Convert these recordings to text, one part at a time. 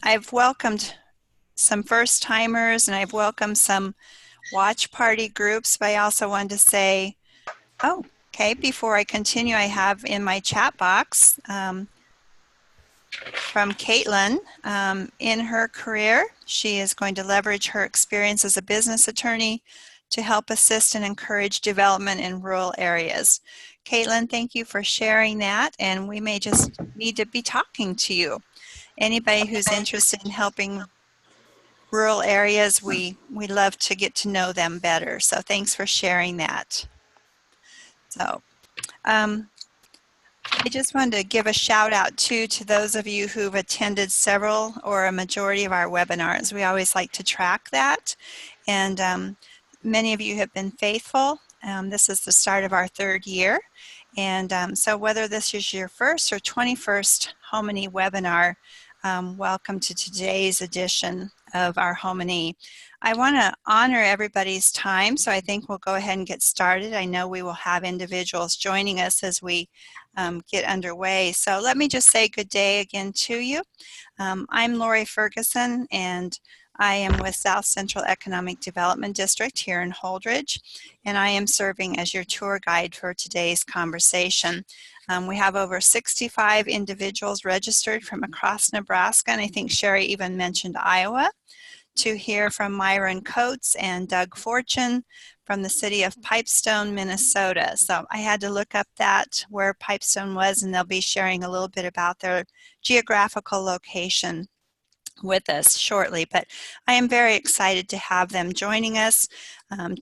I've welcomed some first timers and I've welcomed some watch party groups, but I also wanted to say, okay, before I continue, I have in my chat box from Caitlin. In her career, she is going to leverage her experience as a business attorney to help assist and encourage development in rural areas. Caitlin, thank you for sharing that, and we may just need to be talking to you. Anybody who's interested in helping rural areas, we love to get to know them better. So thanks for sharing that. So I just wanted to give a shout out to those of you who've attended several or a majority of our webinars. We always like to track that, and many of you have been faithful. This is the start of our third year, and so whether this is your first or 21st HomeNE webinar, welcome to today's edition of our HomeNE. I want to honor everybody's time, so I think we'll go ahead and get started. I know we will have individuals joining us as we get underway. So let me just say good day again to you. I'm Lori Ferguson, and I am with South Central Economic Development District here in Holdridge, and I am serving as your tour guide for today's conversation. We have over 65 individuals registered from across Nebraska, and I think Sherry even mentioned Iowa, to hear from Myron Coates and Doug Fortune from the city of Pipestone, Minnesota. So I had to look up that, where Pipestone was, and they'll be sharing a little bit about their geographical location with us shortly. But I am very excited to have them joining us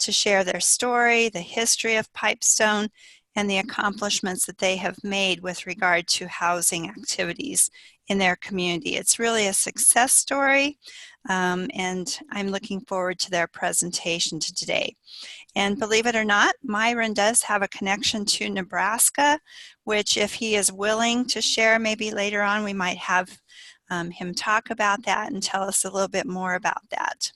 to share their story, the history of Pipestone, and the accomplishments that they have made with regard to housing activities in their community. It's really a success story, and I'm looking forward to their presentation today. And believe it or not, Myron does have a connection to Nebraska, which, if he is willing to share, maybe later on we might have him talk about that and tell us a little bit more about that.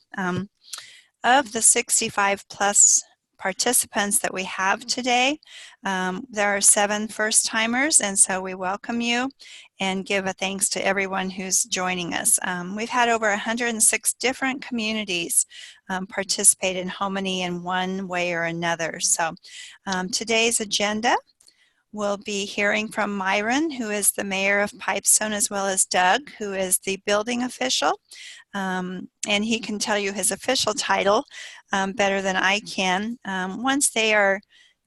Of the 65 plus participants that we have today, there are 7 first-timers, and so we welcome you and give a thanks to everyone who's joining us. We've had over 106 different communities participate in HomeNE in one way or another. So today's agenda, we'll be hearing from Myron, who is the mayor of Pipestone, as well as Doug, who is the building official. And he can tell you his official title better than I can. Once they are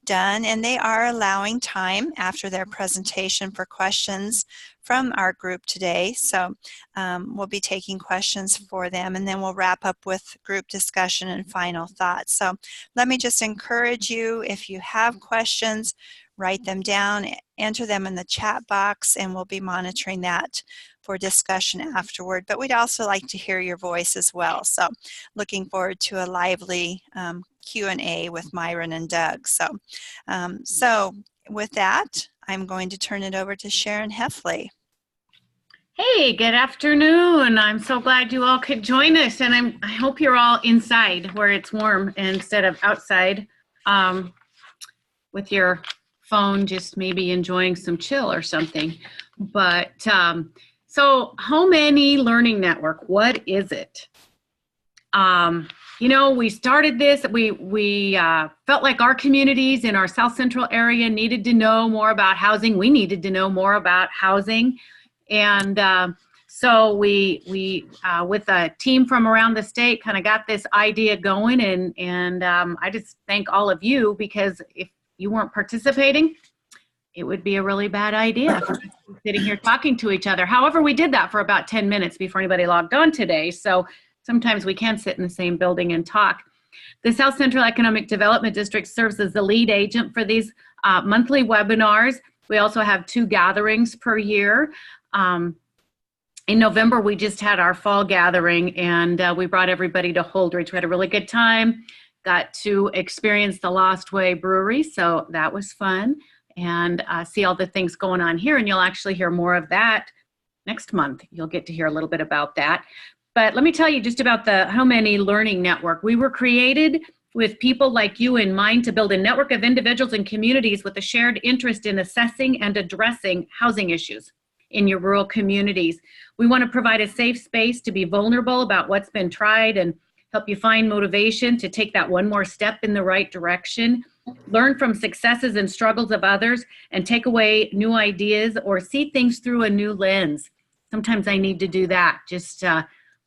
done, and they are allowing time after their presentation for questions from our group today. So we'll be taking questions for them, and then we'll wrap up with group discussion and final thoughts. So let me just encourage you, if you have questions, write them down, enter them in the chat box, and we'll be monitoring that for discussion afterward. But we'd also like to hear your voice as well. So looking forward to a lively Q&A with Myron and Doug. So with that, I'm going to turn it over to Sharon Heffley. Hey, good afternoon. I'm so glad you all could join us, and I hope you're all inside where it's warm instead of outside with your phone, just maybe enjoying some chill or something. But so HomeNE Learning Network, what is it? You know, we started this, we felt like our communities in our South Central area needed to know more about housing. We needed to know more about housing. And so we with a team from around the state, kind of got this idea going. And I just thank all of you, because if you weren't participating, it would be a really bad idea for us to be sitting here talking to each other. However, we did that for about 10 minutes before anybody logged on today. So sometimes we can sit in the same building and talk. The South Central Economic Development District serves as the lead agent for these monthly webinars. We also have 2 gatherings per year. In November, we just had our fall gathering, and we brought everybody to Holdridge. We had a really good time, got to experience the Lost Way Brewery, so that was fun, and see all the things going on here, and you'll actually hear more of that next month. You'll get to hear a little bit about that. But let me tell you just about the HomeNE Learning Network. We were created with people like you in mind to build a network of individuals and communities with a shared interest in assessing and addressing housing issues. in your rural communities. We want to provide a safe space to be vulnerable about what's been tried and help you find motivation to take that one more step in the right direction. Learn from successes and struggles of others and take away new ideas or see things through a new lens. Sometimes I need to do that. Just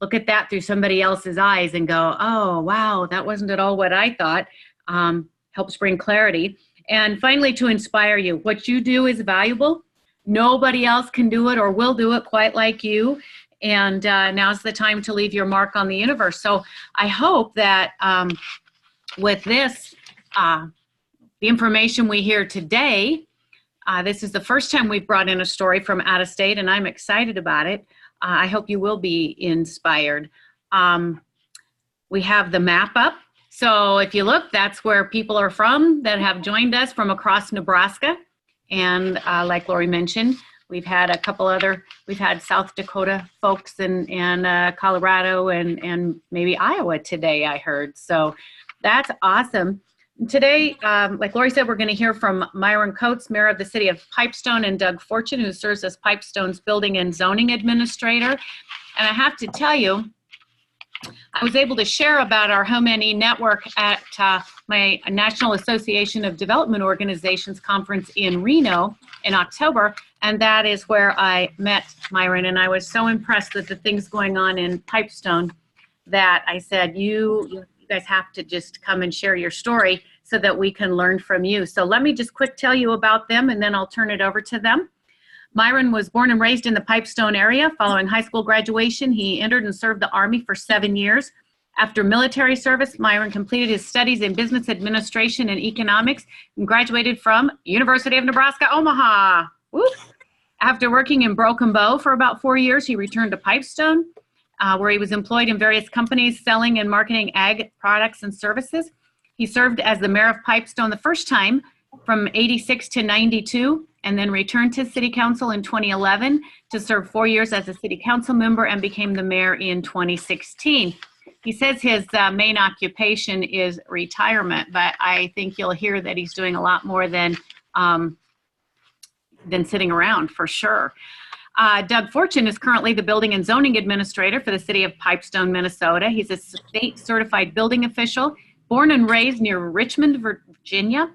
look at that through somebody else's eyes and go, oh, wow, that wasn't at all what I thought. Helps bring clarity. And finally, to inspire you. What you do is valuable. Nobody else can do it or will do it quite like you. And now's the time to leave your mark on the universe. So I hope that with this, the information we hear today, this is the first time we've brought in a story from out of state, and I'm excited about it. I hope you will be inspired. We have the map up. So if you look, that's where people are from that have joined us from across Nebraska. And like Lori mentioned, we've had a couple other, we've had South Dakota folks and Colorado and maybe Iowa today, I heard. So that's awesome. Today, like Lori said, we're going to hear from Myron Coates, Mayor of the City of Pipestone, and Doug Fortune, who serves as Pipestone's Building and Zoning Administrator. And I have to tell you, I was able to share about our HomeNE network at my National Association of Development Organizations conference in Reno in October, and that is where I met Myron, and I was so impressed with the things going on in Pipestone that I said, you guys have to just come and share your story so that we can learn from you. So let me just quick tell you about them, and then I'll turn it over to them. Myron was born and raised in the Pipestone area. Following high school graduation, he entered and served the Army for 7 years. After military service, Myron completed his studies in business administration and economics and graduated from University of Nebraska, Omaha. Woo. After working in Broken Bow for about 4 years, he returned to Pipestone, where he was employed in various companies selling and marketing ag products and services. He served as the mayor of Pipestone the first time from 86 to 92, and then returned to City Council in 2011 to serve 4 years as a City Council member and became the mayor in 2016. He says his main occupation is retirement, but I think you'll hear that he's doing a lot more than sitting around for sure. Doug Fortune is currently the Building and Zoning Administrator for the City of Pipestone, Minnesota. He's a state certified building official, born and raised near Richmond, Virginia.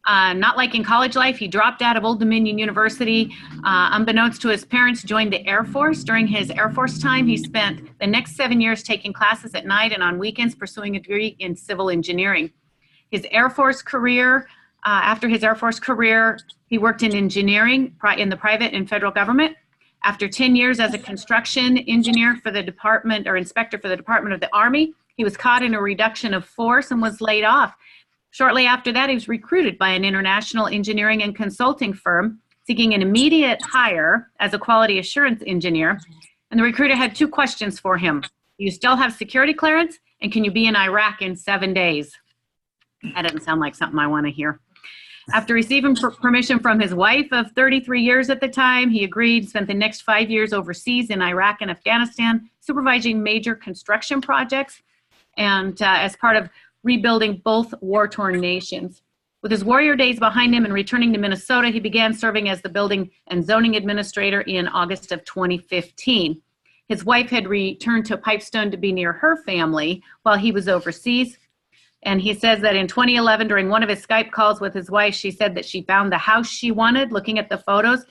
Not like in college life, he dropped out of Old Dominion University. Unbeknownst to his parents, joined the Air Force. During his Air Force time, he spent the next 7 years taking classes at night and on weekends pursuing a degree in civil engineering. His Air Force career, after his Air Force career, he worked in engineering in the private and federal government. After 10 years as a construction engineer for the department or inspector for the Department of the Army, he was caught in a reduction of force and was laid off. Shortly after that, he was recruited by an international engineering and consulting firm seeking an immediate hire as a quality assurance engineer. And the recruiter had 2 questions for him. Do you still have security clearance? And can you be in Iraq in 7 days? That doesn't sound like something I want to hear. After receiving permission from his wife of 33 years at the time, he agreed, spent the next 5 years overseas in Iraq and Afghanistan, supervising major construction projects and as part of rebuilding both war-torn nations. With his warrior days behind him and returning to Minnesota, he began serving as the Building and Zoning Administrator in August of 2015. His wife had returned to Pipestone to be near her family while he was overseas. And he says that in 2011, during one of his Skype calls with his wife, she said that she found the house she wanted, looking at the photos.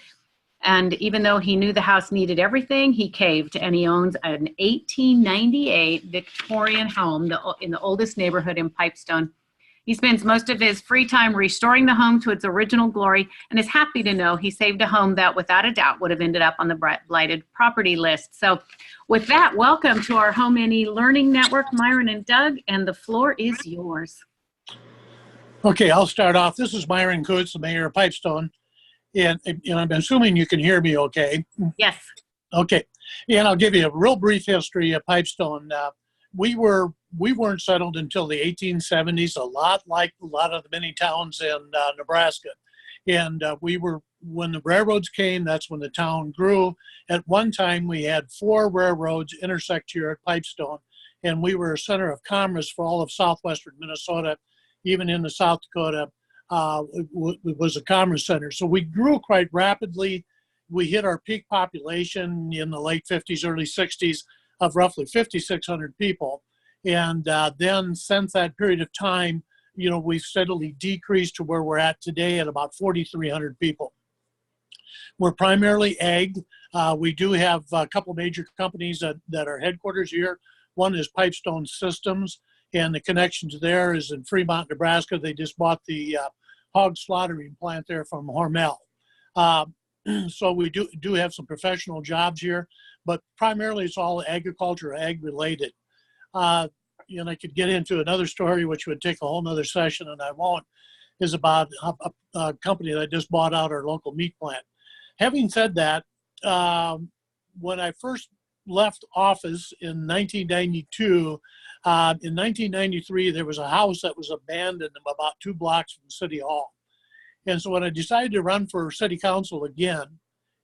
And even though he knew the house needed everything, he caved, and he owns an 1898 Victorian home in the oldest neighborhood in Pipestone. He spends most of his free time restoring the home to its original glory and is happy to know he saved a home that without a doubt would have ended up on the blighted property list. So with that, welcome to our HomeNE Learning Network, Myron and Doug, and the floor is yours. Okay, I'll start off. This is Myron Coates, the mayor of Pipestone. And I'm assuming you can hear me okay. Yes. Okay. And I'll give you a real brief history of Pipestone. We weren't settled until the 1870s, a lot like a lot of the many towns in Nebraska. And when the railroads came, that's when the town grew. At one time, we had 4 railroads intersect here at Pipestone, and we were a center of commerce for all of southwestern Minnesota, even in the South Dakota. It was a commerce center. So we grew quite rapidly, we hit our peak population in the late 50s, early 60s of roughly 5,600 people. And then since that period of time, you know, we've steadily decreased to where we're at today at about 4,300 people. We're primarily ag. We do have a couple major companies that are headquarters here. One is Pipestone Systems, and the connection to there is in Fremont, Nebraska. They just bought the hog slaughtering plant there from HomeNE. So we do have some professional jobs here, but primarily it's all agriculture, ag related. And I could get into another story, which would take a whole nother session, and I won't, is about a company that just bought out our local meat plant. Having said that, when I first left office in 1992, in 1993, there was a house that was abandoned about 2 blocks from City Hall. And so when I decided to run for city council again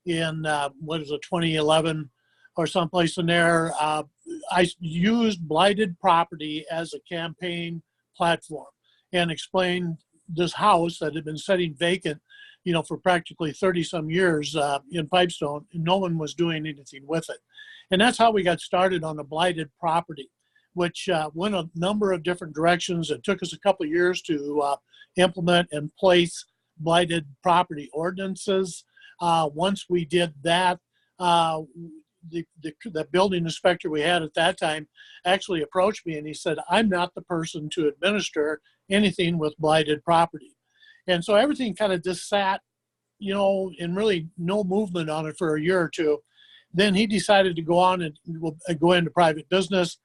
in, 2011 or someplace in there, I used blighted property as a campaign platform and explained this house that had been sitting vacant, you know, for practically 30 some years in Pipestone, and no one was doing anything with it. And that's how we got started on the blighted property, which went a number of different directions. It took us a couple of years to implement and place blighted property ordinances. Once we did that, the building inspector we had at that time actually approached me and he said, I'm not the person to administer anything with blighted property. And so everything kind of just sat, you know, and really no movement on it for a year or two. Then he decided to go on and go into private business.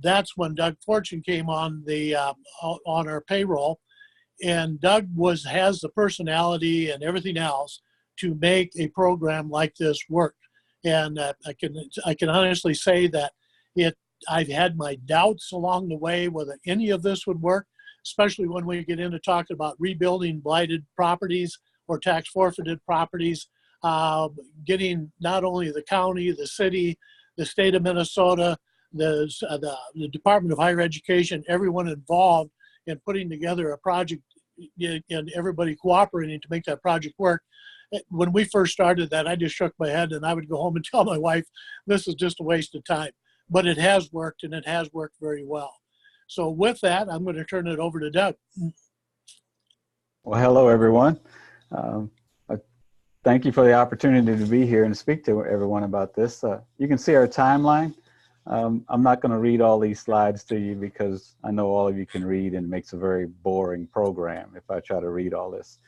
That's when Doug Fortune came on on our payroll. And Doug has the personality and everything else to make a program like this work. And I can honestly say that I've had my doubts along the way whether any of this would work, especially when we get into talking about rebuilding blighted properties or tax forfeited properties, getting not only the county, the city, the state of Minnesota, the Department of Higher Education, everyone involved in putting together a project and everybody cooperating to make that project work. When we first started that, I just shook my head and I would go home and tell my wife, this is just a waste of time. But it has worked, and it has worked very well. So with that, I'm going to turn it over to Doug. Well, hello, everyone. Thank you for the opportunity to be here and speak to everyone about this. You can see our timeline. I'm not going to read all these slides to you because I know all of you can read, and it makes a very boring program if I try to read all this.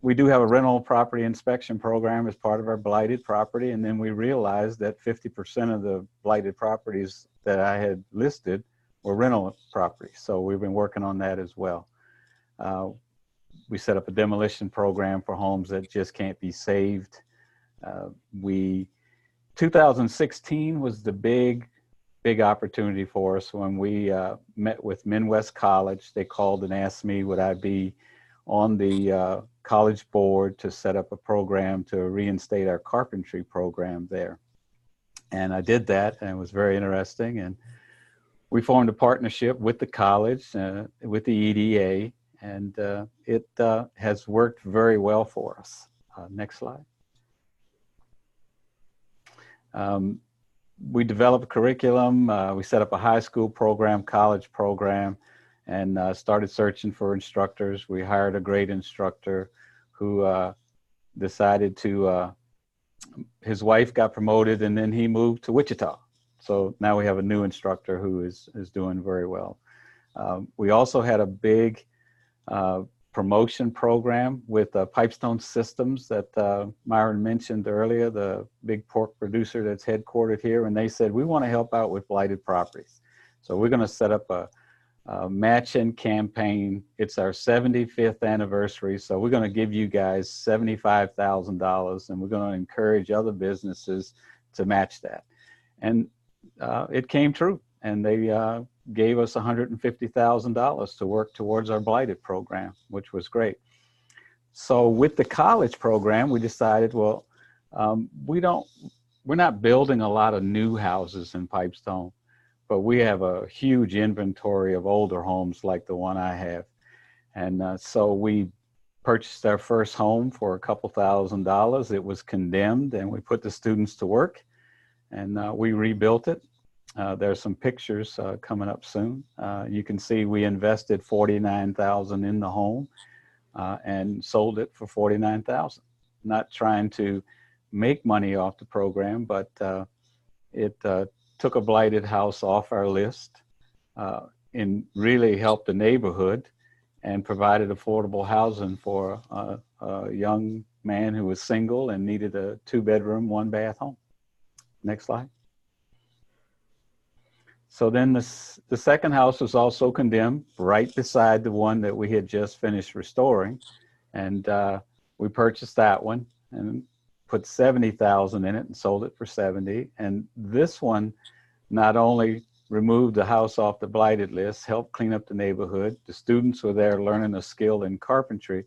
We do have a rental property inspection program as part of our blighted property, and then we realized that 50% of the blighted properties that I had listed were rental properties. So we've been working on that as well. We set up a demolition program for homes that just can't be saved. 2016 was the big opportunity for us when we met with Midwest College. They called and asked me would I be on the college board to set up a program to reinstate our carpentry program there. And I did that, and it was very interesting. And we formed a partnership with the college, with the EDA, and it has worked very well for us. Next slide. We developed a curriculum. We set up a high school program, college program, and started searching for instructors. We hired a great instructor who decided to, his wife got promoted and then he moved to Wichita. So now we have a new instructor who is doing very well. We also had a big promotion program with Pipestone Systems that Myron mentioned earlier, the big pork producer that's headquartered here. And they said, we want to help out with blighted properties. So we're going to set up a matching campaign. It's our 75th anniversary. So we're going to give you guys $75,000 and we're going to encourage other businesses to match that. And it came true. And they gave us $150,000 to work towards our blighted program, which was great. So with the college program, we decided, well, we're not building a lot of new houses in Pipestone, but we have a huge inventory of older homes like the one I have. And so we purchased our first home for a couple $1,000s. It was condemned, and we put the students to work, and we rebuilt it. There's some pictures coming up soon. You can see we invested $49,000 in the home and sold it for $49,000. Not trying to make money off the program, but it took a blighted house off our list and really helped the neighborhood and provided affordable housing for a young man who was single and needed a 2-bedroom, 1-bath home. Next slide. So then the second house was also condemned right beside the one that we had just finished restoring. And we purchased that one and put $70,000 in it and sold it for $70,000. And this one not only removed the house off the blighted list, helped clean up the neighborhood. The students were there learning a skill in carpentry,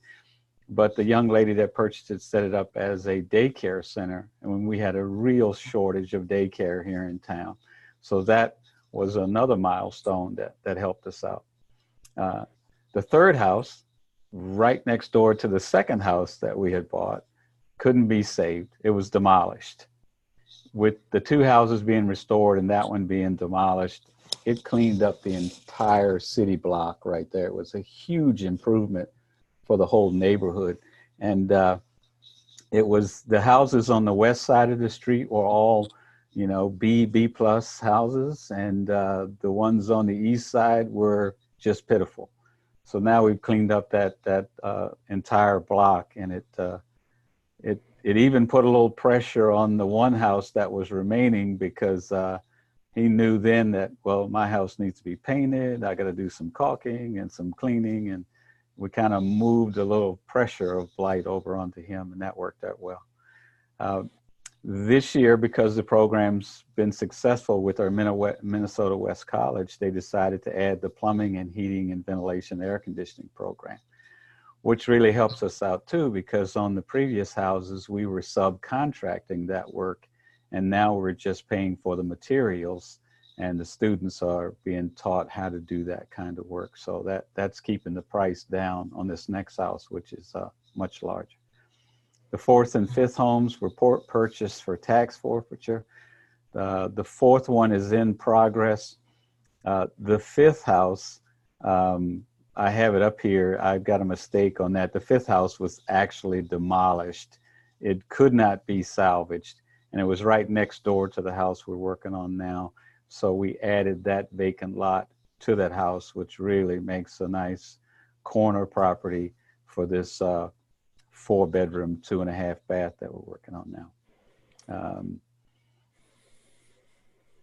but the young lady that purchased it set it up as a daycare center. And when we had a real shortage of daycare here in town. So that was another milestone that helped us out. The third house, right next door to the second house that we had bought, couldn't be saved. It was demolished. With the 2 houses being restored and that one being demolished, it cleaned up the entire city block right there. It was a huge improvement for the whole neighborhood. And it was the houses on the west side of the street were all, you know, B plus houses, and the ones on the east side were just pitiful. So now we've cleaned up that entire block, and it even put a little pressure on the one house that was remaining, because he knew then that, well, my house needs to be painted. I got to do some caulking and some cleaning, and we kind of moved a little pressure of blight over onto him, and that worked out well. This year, because the program's been successful with our Minnesota West College, they decided to add the plumbing and heating and ventilation air conditioning program, which really helps us out too, because on the previous houses, we were subcontracting that work, and now we're just paying for the materials, and the students are being taught how to do that kind of work. So that's keeping the price down on this next house, which is much larger. The fourth and fifth homes were purchased for tax forfeiture. The fourth one is in progress. The fifth house, I have it up here. I've got a mistake on that. The fifth house was actually demolished. It could not be salvaged, and it was right next door to the house we're working on now. So we added that vacant lot to that house, which really makes a nice corner property for this 4-bedroom, 2.5-bath that we're working on now.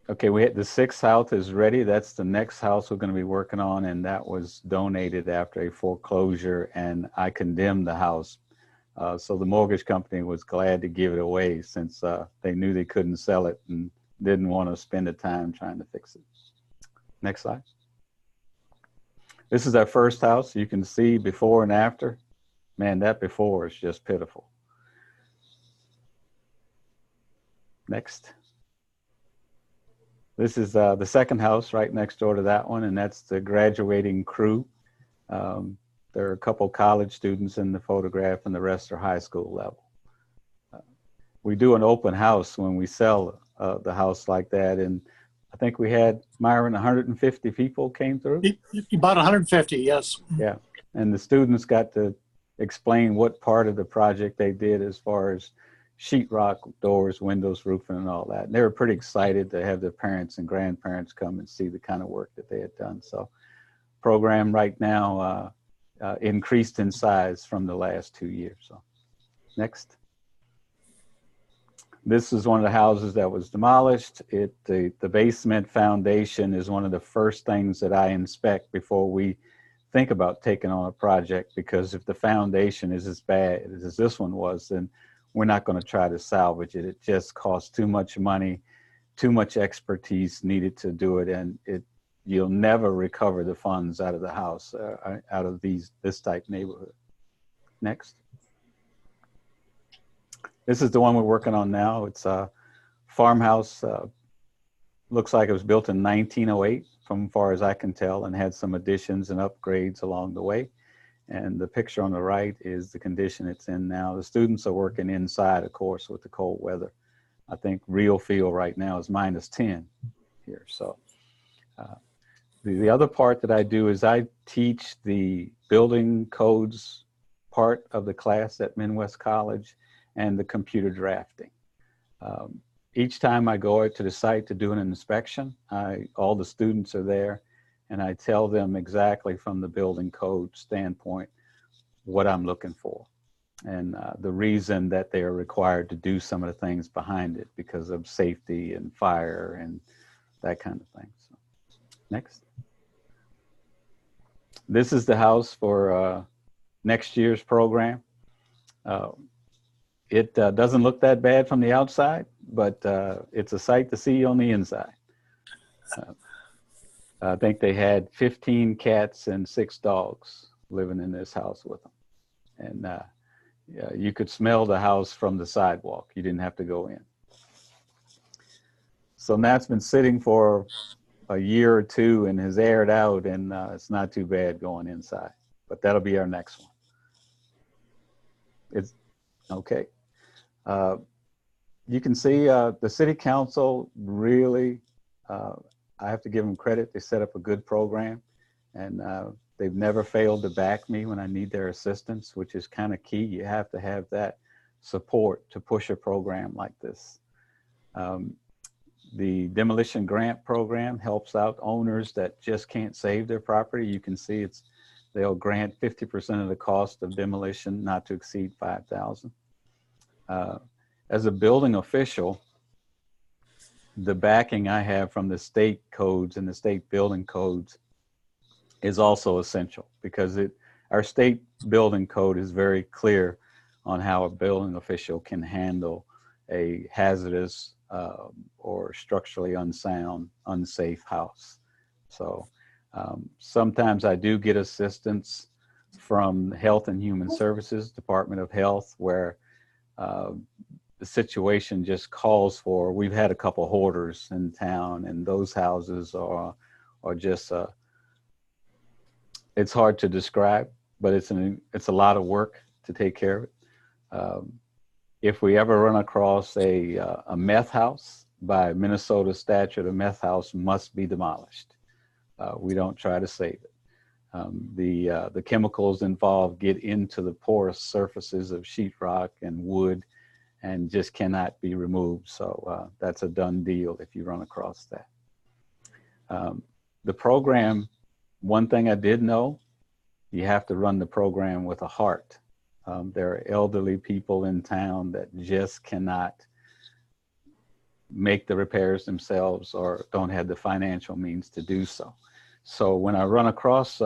Okay, the sixth house is ready. That's the next house we're going to be working on, and that was donated after a foreclosure, and I condemned the house. So the mortgage company was glad to give it away, since they knew they couldn't sell it and didn't want to spend the time trying to fix it. Next slide. This is our first house. You can see before and after. Man, that before is just pitiful. Next. This is the second house right next door to that one, and that's the graduating crew. There are a couple college students in the photograph, and the rest are high school level. We do an open house when we sell the house like that, and I think we had, Myron, 150 people came through? About 150, yes. Yeah, and the students got to explain what part of the project they did as far as sheetrock, doors, windows, roofing, and all that. And they were pretty excited to have their parents and grandparents come and see the kind of work that they had done. So program right now increased in size from the last 2 years. So next. This is one of the houses that was demolished. The basement foundation is one of the first things that I inspect before we think about taking on a project, because if the foundation is as bad as this one was, then we're not going to try to salvage it. It just costs too much money, too much expertise needed to do it, and you'll never recover the funds out of the house, out of this type neighborhood. Next. This is the one we're working on now. It's a farmhouse. Looks like it was built in 1908, from far as I can tell, and had some additions and upgrades along the way. And the picture on the right is the condition it's in now. The students are working inside, of course, with the cold weather. I think real feel right now is -10 here. So the other part that I do is I teach the building codes part of the class at Midwest College and the computer drafting. Each time I go out to the site to do an inspection, all the students are there, and I tell them exactly from the building code standpoint what I'm looking for and the reason that they are required to do some of the things behind it because of safety and fire and that kind of thing. So, next. This is the house for next year's program. It doesn't look that bad from the outside, but it's a sight to see on the inside. I think they had 15 cats and 6 dogs living in this house with them. And you could smell the house from the sidewalk. You didn't have to go in. So now it's been sitting for a year or two and has aired out, and it's not too bad going inside. But that'll be our next one. It's okay. You can see the city council really, I have to give them credit. They set up a good program, and they've never failed to back me when I need their assistance, which is kind of key. You have to have that support to push a program like this. The demolition grant program helps out owners that just can't save their property. You can see they'll grant 50% of the cost of demolition, not to exceed $5,000. As a building official, the backing I have from the state codes and the state building codes is also essential because our state building code is very clear on how a building official can handle a hazardous or structurally unsound, unsafe house. So sometimes I do get assistance from Health and Human Services, Department of Health, where the situation just calls for, we've had a couple hoarders in town, and those houses are just, it's hard to describe, but it's a lot of work to take care of it. If we ever run across a meth house, by Minnesota statute, a meth house must be demolished. We don't try to save it. The chemicals involved get into the porous surfaces of sheetrock and wood and just cannot be removed. So that's a done deal if you run across that. The program, one thing I did know, you have to run the program with a heart. There are elderly people in town that just cannot make the repairs themselves or don't have the financial means to do so. So when I run across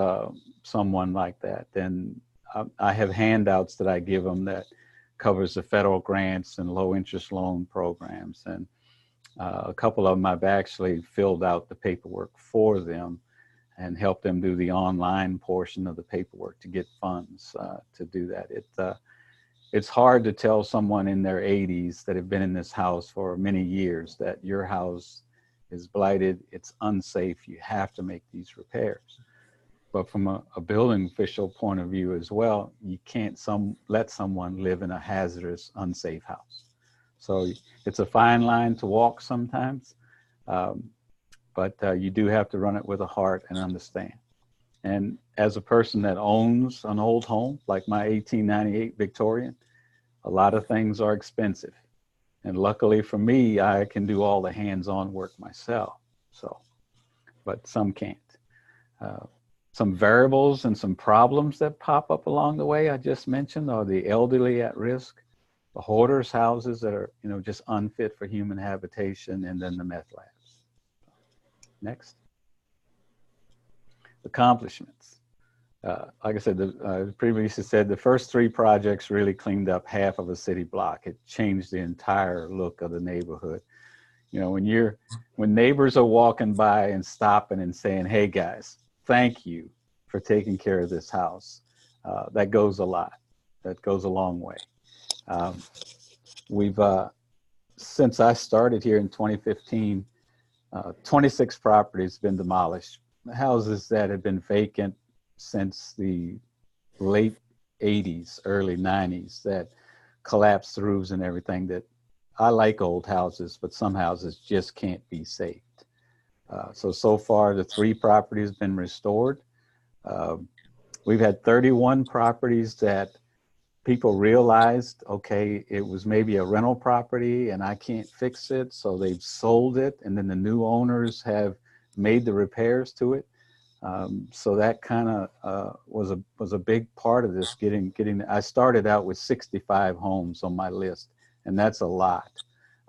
someone like that, then I have handouts that I give them that covers the federal grants and low interest loan programs. And a couple of them I've actually filled out the paperwork for them and helped them do the online portion of the paperwork to get funds to do that. It's hard to tell someone in their 80s that have been in this house for many years that your house is blighted, it's unsafe, you have to make these repairs. But from a building official point of view as well, you can't let someone live in a hazardous, unsafe house. So it's a fine line to walk sometimes, but you do have to run it with a heart and understand. And as a person that owns an old home, like my 1898 Victorian, a lot of things are expensive. And luckily for me, I can do all the hands-on work myself. So, but some can't. Some variables and some problems that pop up along the way I just mentioned are the elderly at risk, the hoarders' houses that are, just unfit for human habitation, and then the meth labs. Next. Accomplishments. Like I said, previously said, the first 3 projects really cleaned up half of a city block. It changed the entire look of the neighborhood. When neighbors are walking by and stopping and saying, "Hey guys, thank you for taking care of this house," that goes a lot. That goes a long way. We've, since I started here in 2015, 26 properties been demolished. Houses that have been vacant since the late 80s, early 90s that collapsed roofs and everything. That I like old houses, but some houses just can't be saved. So far, the 3 properties have been restored. We've had 31 properties that people realized, okay, it was maybe a rental property and I can't fix it, so they've sold it, and then the new owners have made the repairs to it. So that kind of was a big part of this. Getting. I started out with 65 homes on my list, and that's a lot.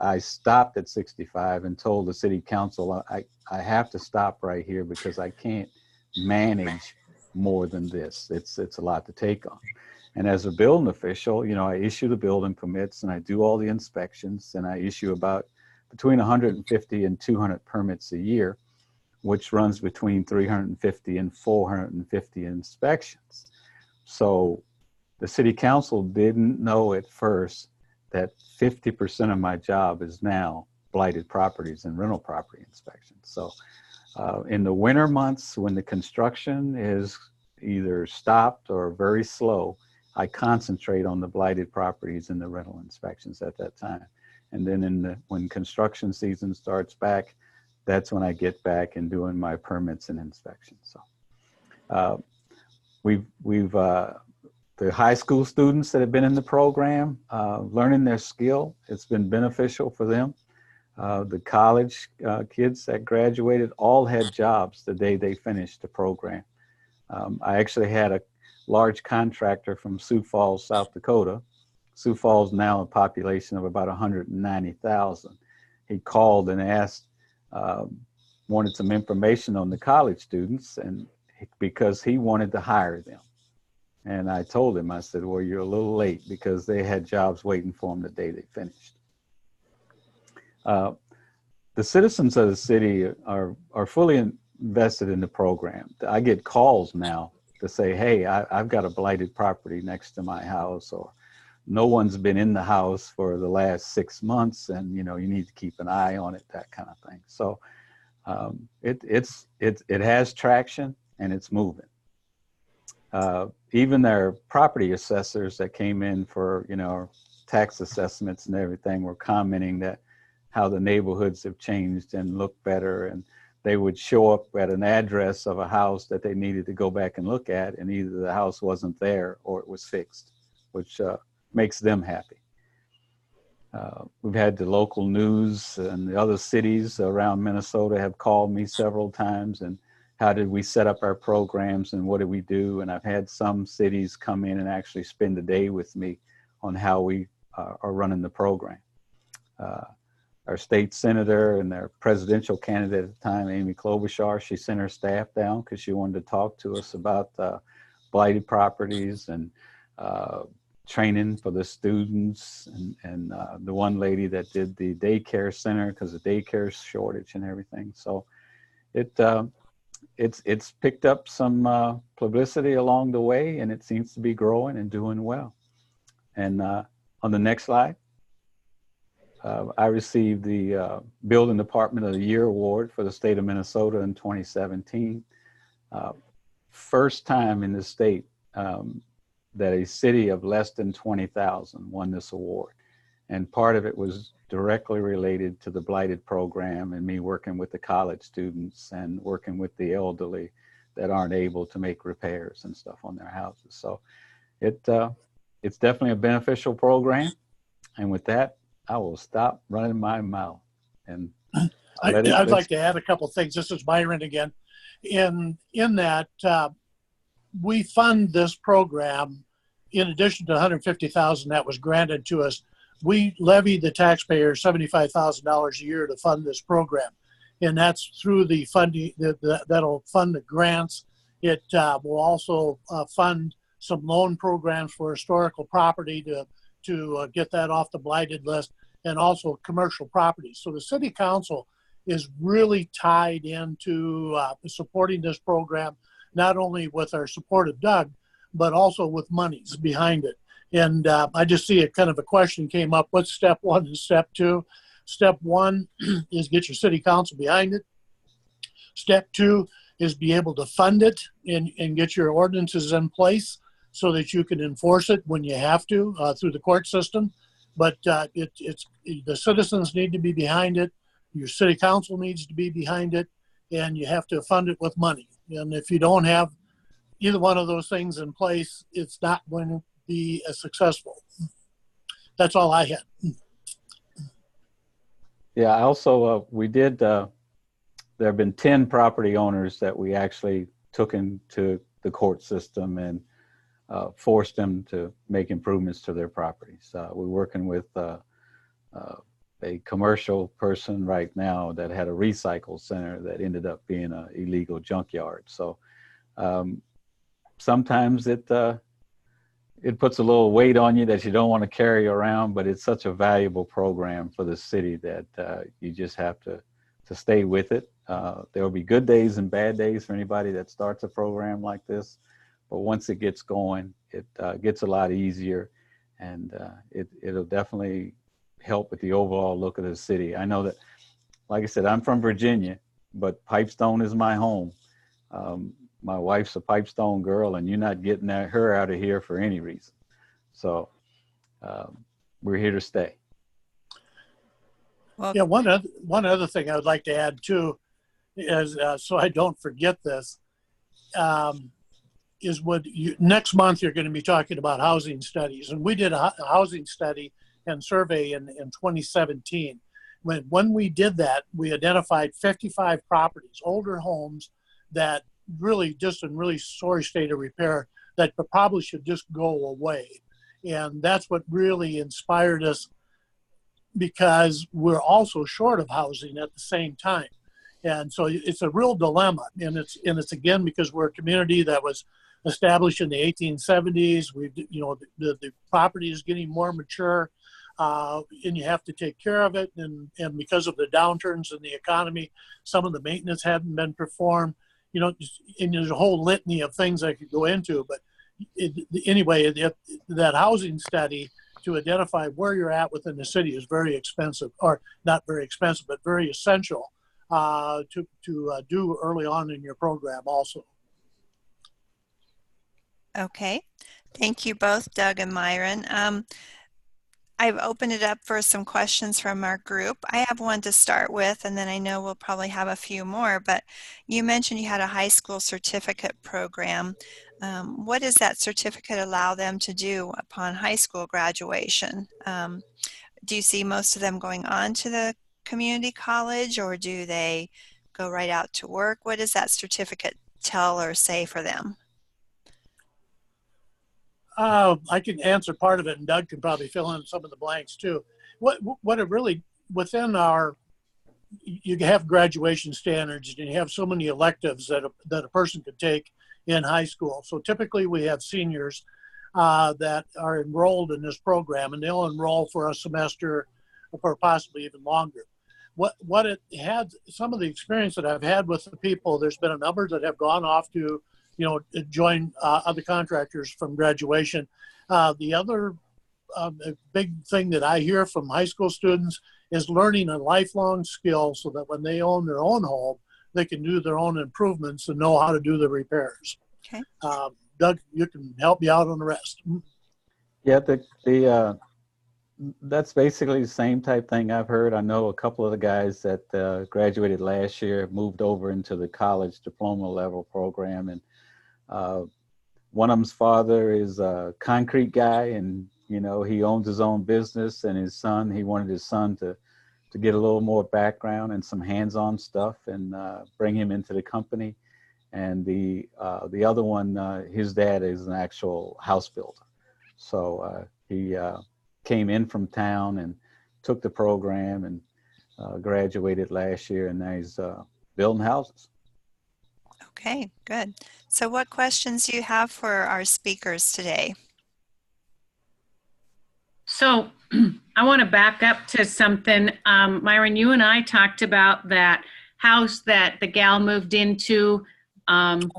I stopped at 65 and told the city council I have to stop right here because I can't manage more than this. It's a lot to take on. And as a building official, I issue the building permits and I do all the inspections, and I issue about between 150 and 200 permits a year, which runs between 350 and 450 inspections. So the city council didn't know at first that 50% of my job is now blighted properties and rental property inspections. So in the winter months when the construction is either stopped or very slow, I concentrate on the blighted properties and the rental inspections at that time. And then when construction season starts back, that's when I get back and doing my permits and inspections. So the high school students that have been in the program, learning their skill, it's been beneficial for them. The college kids that graduated all had jobs the day they finished the program. I actually had a large contractor from Sioux Falls, South Dakota. Sioux Falls now a population of about 190,000. He called and asked, wanted some information on the college students, and because he wanted to hire them. And I told him, I said, well, you're a little late because they had jobs waiting for them the day they finished. The citizens of the city are fully invested in the program. I get calls now to say, hey, I've got a blighted property next to my house, or no one's been in the house for the last 6 months, and you need to keep an eye on it, that kind of thing. So it has traction and it's moving. Even their property assessors that came in for tax assessments and everything were commenting that how the neighborhoods have changed and look better, and they would show up at an address of a house that they needed to go back and look at, and either the house wasn't there or it was fixed, which makes them happy. We've had the local news and the other cities around Minnesota have called me several times, and how did we set up our programs and what did we do? And I've had some cities come in and actually spend a day with me on how we are running the program. Our state senator and their presidential candidate at the time, Amy Klobuchar, she sent her staff down because she wanted to talk to us about blighted properties and training for the students, and the one lady that did the daycare center because of daycare shortage and everything. So it's picked up some publicity along the way, and it seems to be growing and doing well. And on the next slide, I received the Building Department of the Year Award for the state of Minnesota in 2017. First time in the state that a city of less than 20,000 won this award. And part of it was directly related to the blighted program and me working with the college students and working with the elderly that aren't able to make repairs and stuff on their houses. So it's definitely a beneficial program. And with that, I will stop running my mouth. And I'd like to add a couple of things. This is Byron again. In that, we fund this program in addition to $150,000 that was granted to us. We levy the taxpayers $75,000 a year to fund this program, and that's through the funding that'll fund the grants. It will also fund some loan programs for historical property to get that off the blighted list, and also commercial properties. So the city council is really tied into supporting this program, not only with our support of Doug, but also with monies behind it. And I just see kind of a question came up. What's step one and step two? Step one is get your city council behind it. Step two is be able to fund it and get your ordinances in place so that you can enforce it when you have to through the court system. But it's the citizens need to be behind it. Your city council needs to be behind it, and you have to fund it with money. And if you don't have either one of those things in place, it's not going to be as successful. That's all I had. Yeah, I also, we did, there have been 10 property owners that we actually took into the court system and forced them to make improvements to their properties. We're working with a commercial person right now that had a recycle center that ended up being an illegal junkyard. So sometimes it puts a little weight on you that you don't want to carry around, but it's such a valuable program for the city that you just have to stay with it. There will be good days and bad days for anybody that starts a program like this, but once it gets going, it gets a lot easier, and it'll definitely help with the overall look of the city. I know that, like I said, I'm from Virginia, but Pipestone is my home. My wife's a Pipestone girl, and you're not getting her out of here for any reason. So we're here to stay. Well, Yeah, one other thing I would like to add too is so I don't forget this. Is next month you're going to be talking about housing studies, and we did a housing study and survey in 2017. When we did that, we identified 55 properties, older homes that really just in really sorry state of repair that probably should just go away. And that's what really inspired us, because we're also short of housing at the same time. And so it's a real dilemma. And it's again, because we're a community that was established in the 1870s. The property is getting more mature, and you have to take care of it. And because of the downturns in the economy, some of the maintenance hadn't been performed. And there's a whole litany of things I could go into. But anyway, that housing study to identify where you're at within the city is very expensive, or not very expensive, but very essential to do early on in your program also. okay. Thank you both, Doug and Myron. I've opened it up for some questions from our group. I have one to start with, and then I know we'll probably have a few more, but you mentioned you had a high school certificate program. What does that certificate allow them to do upon high school graduation? Do you see most of them going on to the community college, or do they go right out to work? What does that certificate tell or say for them? I can answer part of it, and Doug can probably fill in some of the blanks too. What it really, within you have graduation standards, and you have so many electives that a person could take in high school. So typically we have seniors that are enrolled in this program, and they'll enroll for a semester or possibly even longer. What it had, some of the experience that I've had with the people, there's been a number that have gone off to join other contractors from graduation. The other big thing that I hear from high school students is learning a lifelong skill so that when they own their own home, they can do their own improvements and know how to do the repairs. Okay. Doug, you can help me out on the rest. Yeah, that's basically the same type thing I've heard. I know a couple of the guys that graduated last year moved over into the college diploma level program, and one of them's father is a concrete guy, and he owns his own business, and he wanted his son to get a little more background and some hands-on stuff, and bring him into the company. And the other one, his dad is an actual house builder, so he came in from town and took the program and graduated last year, and now he's building houses. Okay, good. So what questions do you have for our speakers today? So I want to back up to something. Myron, you and I talked about that house that the gal moved into and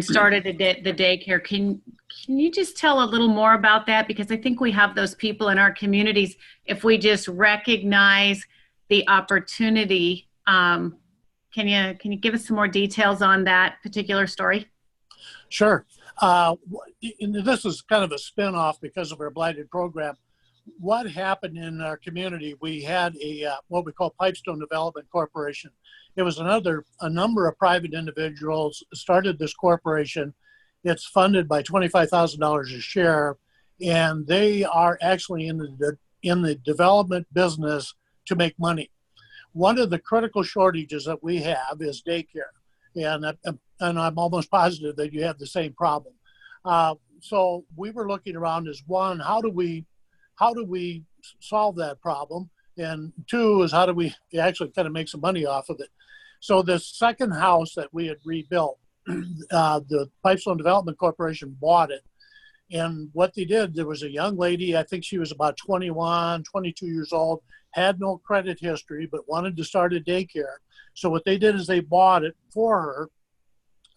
started the daycare. Can you just tell a little more about that? Because I think we have those people in our communities. If we just recognize the opportunity, can you give us some more details on that particular story? Sure. And this is kind of a spin-off because of our blighted program. What happened in our community, we had what we call Pipestone Development Corporation. It was a number of private individuals started this corporation. It's funded by $25,000 a share, and they are actually in the development business to make money. One of the critical shortages that we have is daycare, and I'm almost positive that you have the same problem. So we were looking around as one, how do we solve that problem? And two is how do we actually kind of make some money off of it? So the second house that we had rebuilt, the Pipestone Development Corporation bought it. And what they did, there was a young lady, I think she was about 21, 22 years old, had no credit history, but wanted to start a daycare. So what they did is they bought it for her,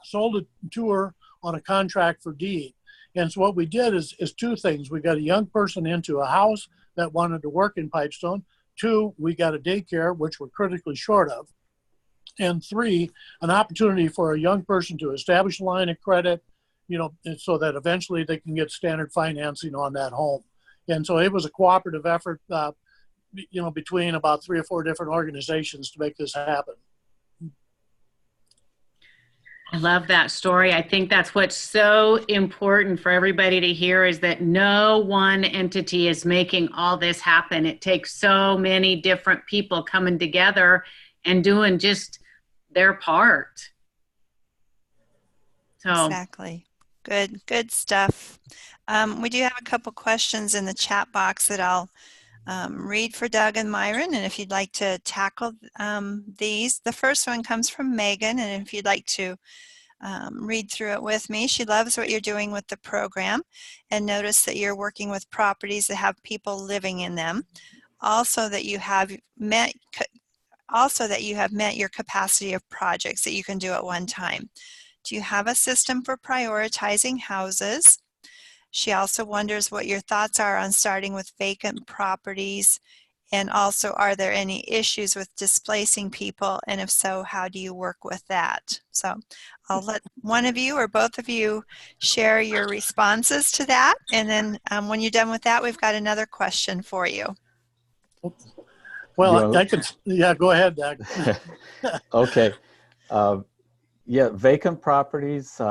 sold it to her on a contract for deed. And so what we did is two things. We got a young person into a house that wanted to work in Pipestone. Two, we got a daycare, which we're critically short of. And three, an opportunity for a young person to establish a line of credit, so that eventually they can get standard financing on that home. And so it was a cooperative effort, between about 3 or 4 different organizations to make this happen. I love that story. I think that's what's so important for everybody to hear is that no one entity is making all this happen. It takes so many different people coming together and doing just their part. So Exactly. Good stuff. We do have a couple questions in the chat box that I'll read for Doug and Myron, and if you'd like to tackle these. The first one comes from Megan, and if you'd like to read through it with me. She loves what you're doing with the program and notice that you're working with properties that have people living in them. Also that you have met your capacity of projects that you can do at one time. Do you have a system for prioritizing houses? She also wonders what your thoughts are on starting with vacant properties, and also are there any issues with displacing people, and if so, how do you work with that? So I'll let one of you or both of you share your responses to that, and then when you're done with that, we've got another question for you. Well, go ahead, Doug. Okay. Vacant properties,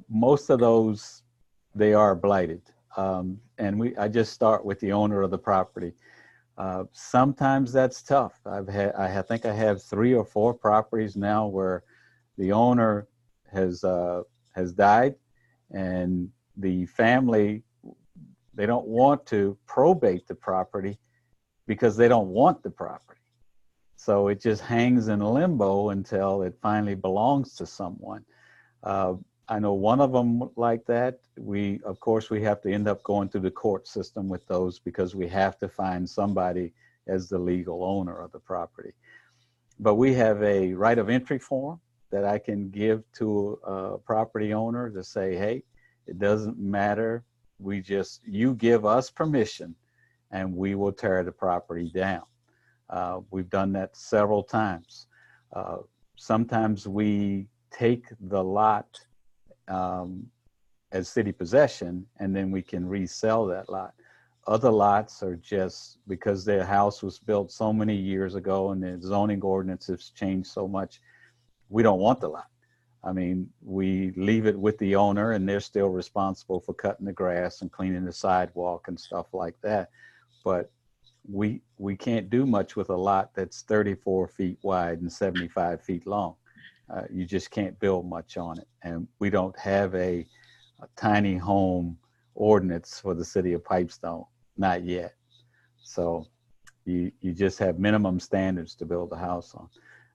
most of those, they are blighted. And I just start with the owner of the property. Sometimes that's tough. I think I have 3 or 4 properties now where the owner has died, and the family, they don't want to probate the property because they don't want the property. So it just hangs in limbo until it finally belongs to someone. I know one of them like that. Of course, we have to end up going through the court system with those because we have to find somebody as the legal owner of the property. But we have a right of entry form that I can give to a property owner to say, hey, it doesn't matter. You give us permission and we will tear the property down. We've done that several times. Sometimes we take the lot as city possession, and then we can resell that lot. Other lots are just because their house was built so many years ago and the zoning ordinance has changed so much, we don't want the lot. I mean, we leave it with the owner and they're still responsible for cutting the grass and cleaning the sidewalk and stuff like that. But we can't do much with a lot that's 34 feet wide and 75 feet long. You just can't build much on it. And we don't have a tiny home ordinance for the city of Pipestone, not yet. So you just have minimum standards to build a house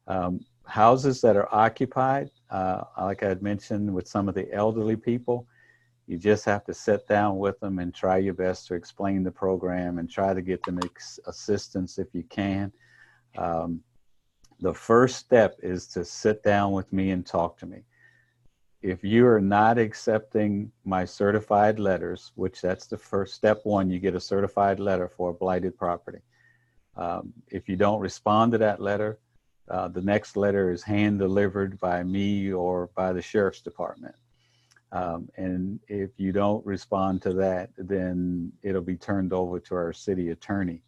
on. Houses that are occupied, like I had mentioned with some of the elderly people, you just have to sit down with them and try your best to explain the program and try to get them assistance if you can. The first step is to sit down with me and talk to me. If you are not accepting my certified letters, which that's the first step one, you get a certified letter for a blighted property. If you don't respond to that letter, the next letter is hand delivered by me or by the sheriff's department. And if you don't respond to that, then it'll be turned over to our city attorney.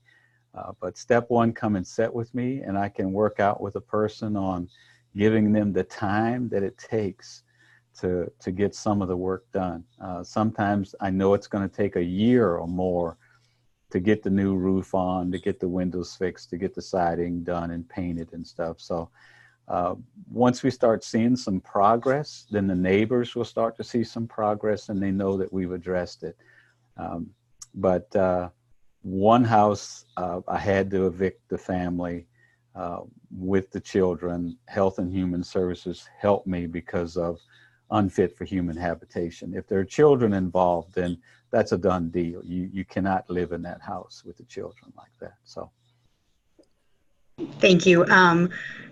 But step one, come and sit with me, and I can work out with a person on giving them the time that it takes to get some of the work done. Sometimes I know it's going to take a year or more to get the new roof on, to get the windows fixed, to get the siding done and painted and stuff. So once we start seeing some progress, then the neighbors will start to see some progress and they know that we've addressed it. But one house, I had to evict the family with the children. Health and Human Services helped me because of unfit for human habitation. If there are children involved, then that's a done deal. You cannot live in that house with the children like that. So. Thank you.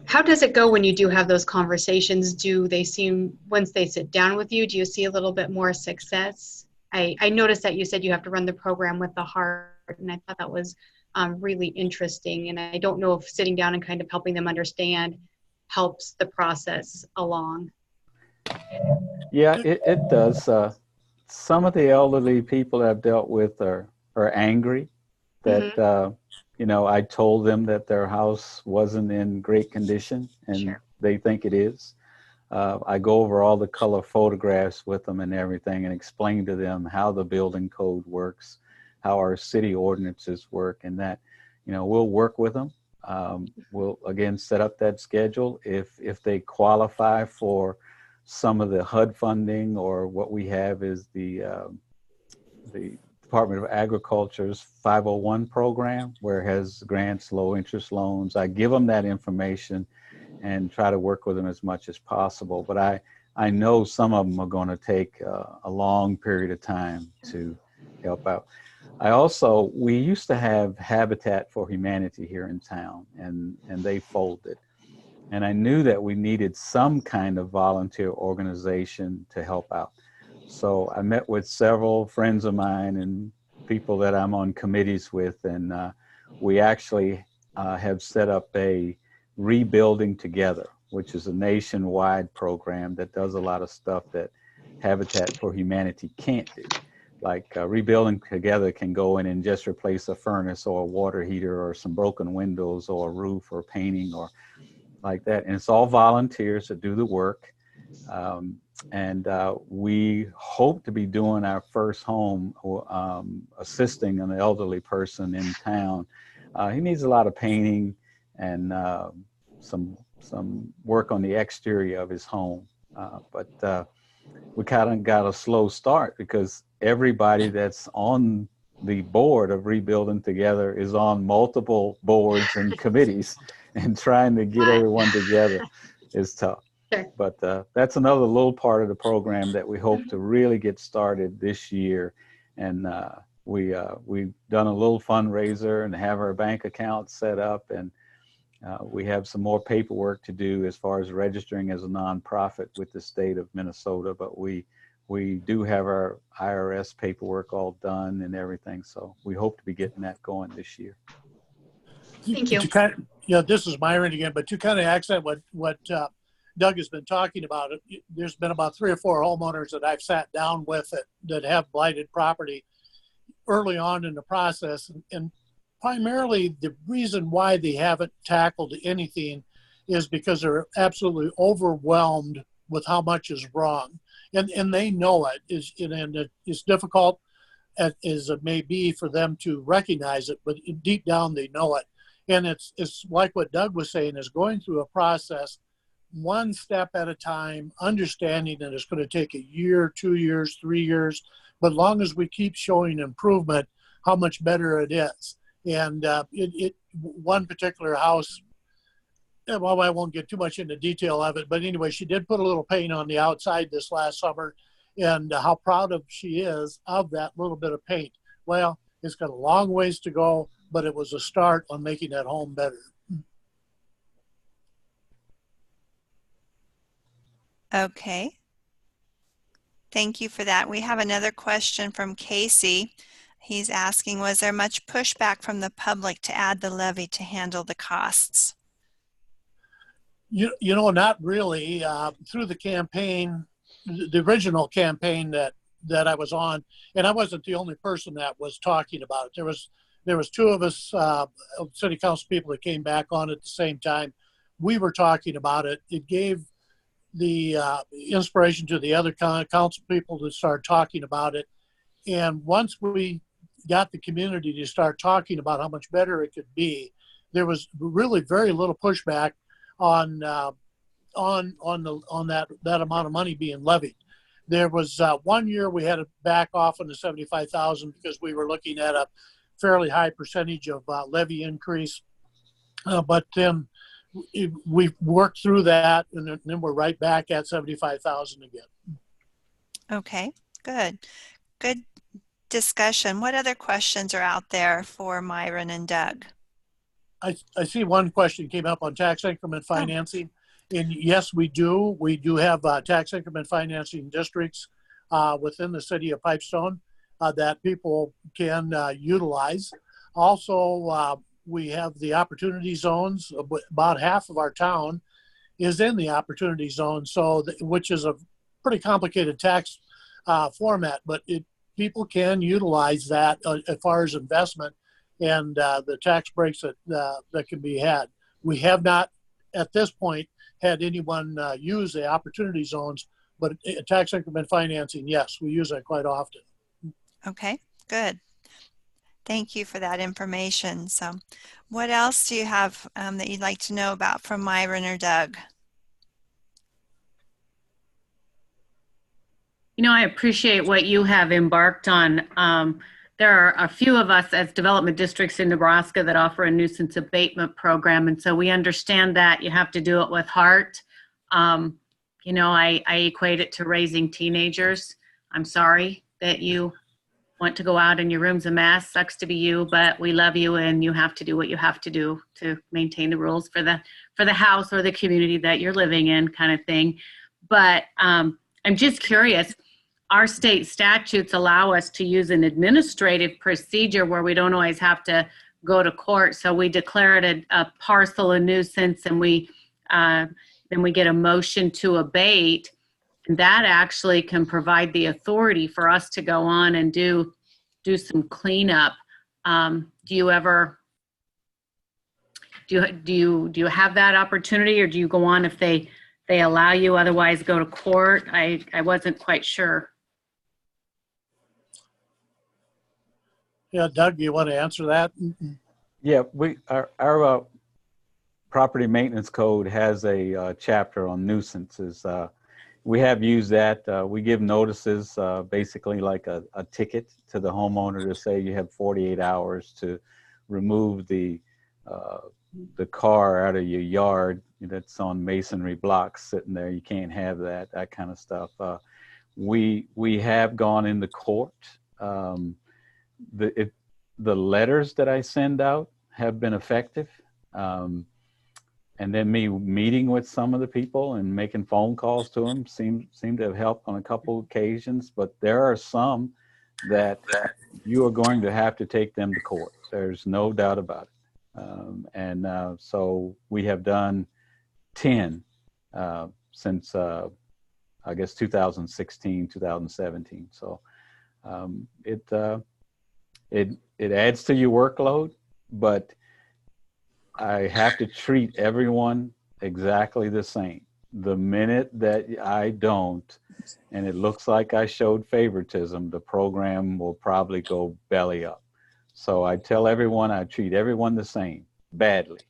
How does it go when you do have those conversations? Do they seem, once they sit down with you, do you see a little bit more success? I noticed that you said you have to run the program with the heart, and I thought that was really interesting. And I don't know if sitting down and kind of helping them understand helps the process along. Yeah, it does. Some of the elderly people I've dealt with are angry that, you know, I told them that their house wasn't in great condition, and they think it is. I go over all the color photographs with them and everything and explain to them how the building code works, how our city ordinances work, and that, you know, we'll work with them. We'll, again, set up that schedule. If they qualify for some of the HUD funding, or what we have is the Department of Agriculture's 501 program, where it has grants, low interest loans. I give them that information and try to work with them as much as possible. But I know some of them are going to take a long period of time to help out. We used to have Habitat for Humanity here in town, and they folded. And I knew that we needed some kind of volunteer organization to help out. So I met with several friends of mine and people that I'm on committees with, and we actually have set up a Rebuilding Together, which is a nationwide program that does a lot of stuff that Habitat for Humanity can't do. Like Rebuilding Together can go in and just replace a furnace or a water heater or some broken windows or a roof or painting or like that. And it's all volunteers that do the work. And we hope to be doing our first home, assisting an elderly person in town. He needs a lot of painting and some work on the exterior of his home. But we kind of got a slow start because everybody that's on the board of Rebuilding Together is on multiple boards and committees, and trying to get everyone together is tough. Sure. But that's another little part of the program that we hope to really get started this year. And we've done a little fundraiser and have our bank account set up, and we have some more paperwork to do as far as registering as a nonprofit with the state of Minnesota. But we do have our IRS paperwork all done and everything. So we hope to be getting that going this year. Thank you. This is Myron again, but to kind of accent what Doug has been talking about, there's been about 3 or 4 homeowners that I've sat down with that have blighted property early on in the process. And primarily the reason why they haven't tackled anything is because they're absolutely overwhelmed with how much is wrong. And they know it, and it's difficult as it may be for them to recognize it, but deep down they know it. And it's like what Doug was saying, is going through a process one step at a time, understanding that it's going to take a year, 2 years, 3 years, but long as we keep showing improvement, how much better it is. And one particular house, well, I won't get too much into detail of it, but anyway, she did put a little paint on the outside this last summer, and how proud she is of that little bit of paint. Well, it's got a long ways to go, but it was a start on making that home better. Okay. Thank you for that. We have another question from Casey. He's asking, was there much pushback from the public to add the levy to handle the costs? You know, not really. Through the campaign, the original campaign that I was on, and I wasn't the only person that was talking about it. There was two of us city council people that came back on at the same time. We were talking about it. It gave the inspiration to the other council people to start talking about it. And once we got the community to start talking about how much better it could be, there was really very little pushback on that amount of money being levied. There was 1 year we had to back off on the 75,000 because we were looking at a fairly high percentage of levy increase. But then we worked through that, and then we're right back at 75,000 again. Okay, good. Good discussion. What other questions are out there for Myron and Doug? I see one question came up on tax increment financing. And yes, we do. We do have tax increment financing districts within the city of Pipestone that people can utilize. Also, we have the opportunity zones. About half of our town is in the opportunity zone, so which is a pretty complicated tax format, but people can utilize that as far as investment and the tax breaks that can be had. We have not, at this point, had anyone use the opportunity zones, but tax increment financing, yes, we use that quite often. Okay, good. Thank you for that information. So what else do you have that you'd like to know about from Myron or Doug? You know, I appreciate what you have embarked on. There are a few of us as development districts in Nebraska that offer a nuisance abatement program. And so we understand that you have to do it with heart. You know, I equate it to raising teenagers. I'm sorry that you want to go out and your room's a mess. Sucks to be you, but we love you and you have to do what you have to do to maintain the rules for the house or the community that you're living in, kind of thing. But I'm just curious. Our state statutes allow us to use an administrative procedure where we don't always have to go to court. So we declare it a parcel a nuisance, and then we get a motion to abate. And that actually can provide the authority for us to go on and do some cleanup. Do you have that opportunity, or do you go on if they allow you, otherwise go to court? I wasn't quite sure. Yeah, Doug, you want to answer that? Yeah, our property maintenance code has a chapter on nuisances. We have used that. We give notices, basically like a ticket to the homeowner to say you have 48 hours to remove the car out of your yard that's on masonry blocks sitting there. You can't have that kind of stuff. We have gone into court. The letters that I send out have been effective. And then me meeting with some of the people and making phone calls to them seem to have helped on a couple of occasions. But there are some that you are going to have to take them to court. There's no doubt about it. So we have done 10 since, I guess, 2016, 2017. So it adds to your workload, but I have to treat everyone exactly the same. The minute that I don't, and it looks like I showed favoritism, the program will probably go belly up. So I tell everyone I treat everyone the same, badly.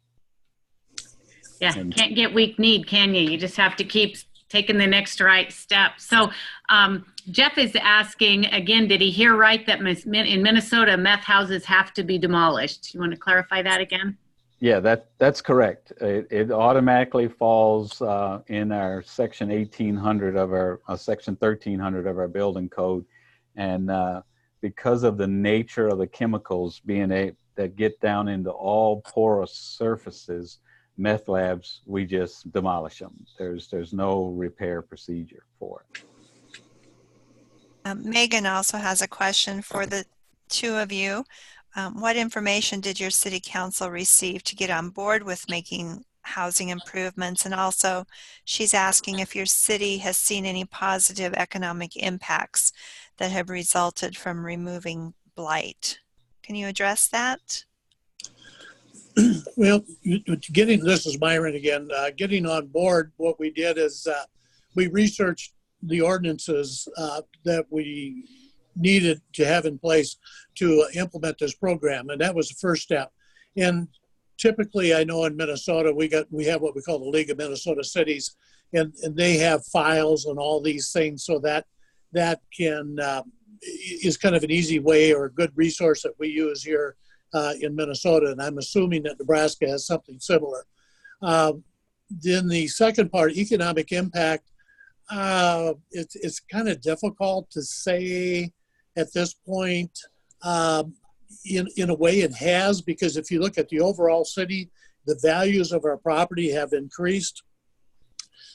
Yeah, can't get weak kneed, can you? You just have to keep taking the next right step. So Jeff is asking, again, did he hear right that in Minnesota, meth houses have to be demolished? You want to clarify that again? Yeah, that's correct. It automatically falls in our section 1800 of our section 1300 of our building code. And because of the nature of the chemicals that get down into all porous surfaces, meth labs, we just demolish them. There's no repair procedure for it. Megan also has a question for the two of you. What information did your city council receive to get on board with making housing improvements. And also she's asking if your city has seen any positive economic impacts that have resulted from removing blight. Can you address that? Well, this is Myron again, getting on board, what we did is we researched the ordinances that we needed to have in place to implement this program. And that was the first step. And typically, I know in Minnesota, we have what we call the League of Minnesota Cities, and they have files and all these things, so that can is kind of an easy way or a good resource that we use here in Minnesota, and I'm assuming that Nebraska has something similar. Then the second part, economic impact, it's kind of difficult to say at this point. In a way it has, because if you look at the overall city, the values of our property have increased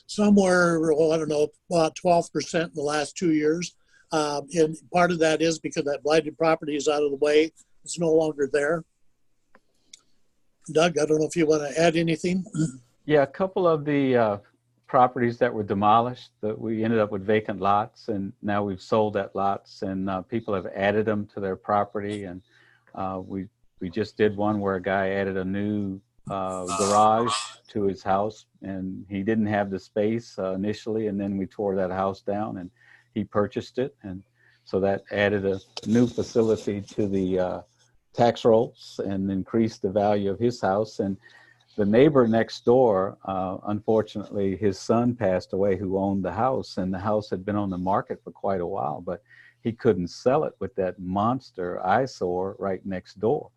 somewhere, well, I don't know, about 12% in the last 2 years. And part of that is because that blighted property is out of the way. It's no longer there. Doug, I don't know if you want to add anything. Yeah, a couple of the properties that were demolished, that we ended up with vacant lots, and now we've sold that lots, and people have added them to their property. And we just did one where a guy added a new garage to his house, and he didn't have the space initially, and then we tore that house down and he purchased it, and so that added a new facility to the tax rolls and increased the value of his house. And the neighbor next door, unfortunately, his son passed away who owned the house, and the house had been on the market for quite a while, but he couldn't sell it with that monster eyesore right next door.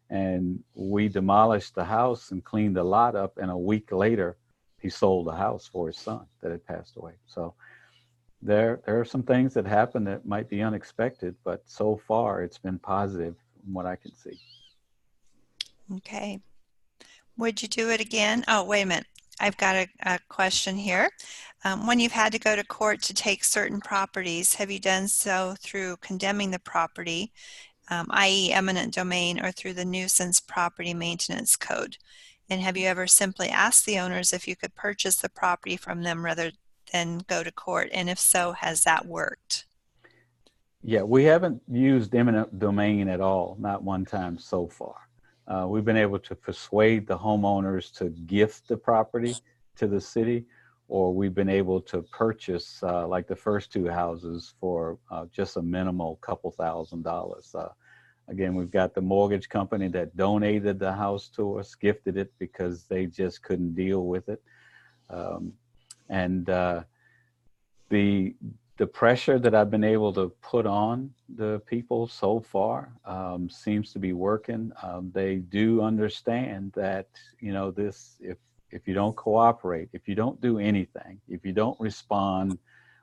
And we demolished the house and cleaned the lot up, and a week later, he sold the house for his son that had passed away. So there are some things that happen that might be unexpected, but so far it's been positive from what I can see. Okay. Would you do it again? Oh, wait a minute. I've got a question here. When you've had to go to court to take certain properties, have you done so through condemning the property, i.e. eminent domain, or through the nuisance property maintenance code? And have you ever simply asked the owners if you could purchase the property from them rather than go to court? And if so, has that worked? Yeah, we haven't used eminent domain at all, not one time so far. We've been able to persuade the homeowners to gift the property to the city, or we've been able to purchase, like the first two houses, for just a minimal couple $1,000s. Again, we've got the mortgage company that donated the house to us, gifted it because they just couldn't deal with it. The pressure that I've been able to put on the people so far seems to be working. They do understand that, this, if you don't cooperate, if you don't do anything, if you don't respond,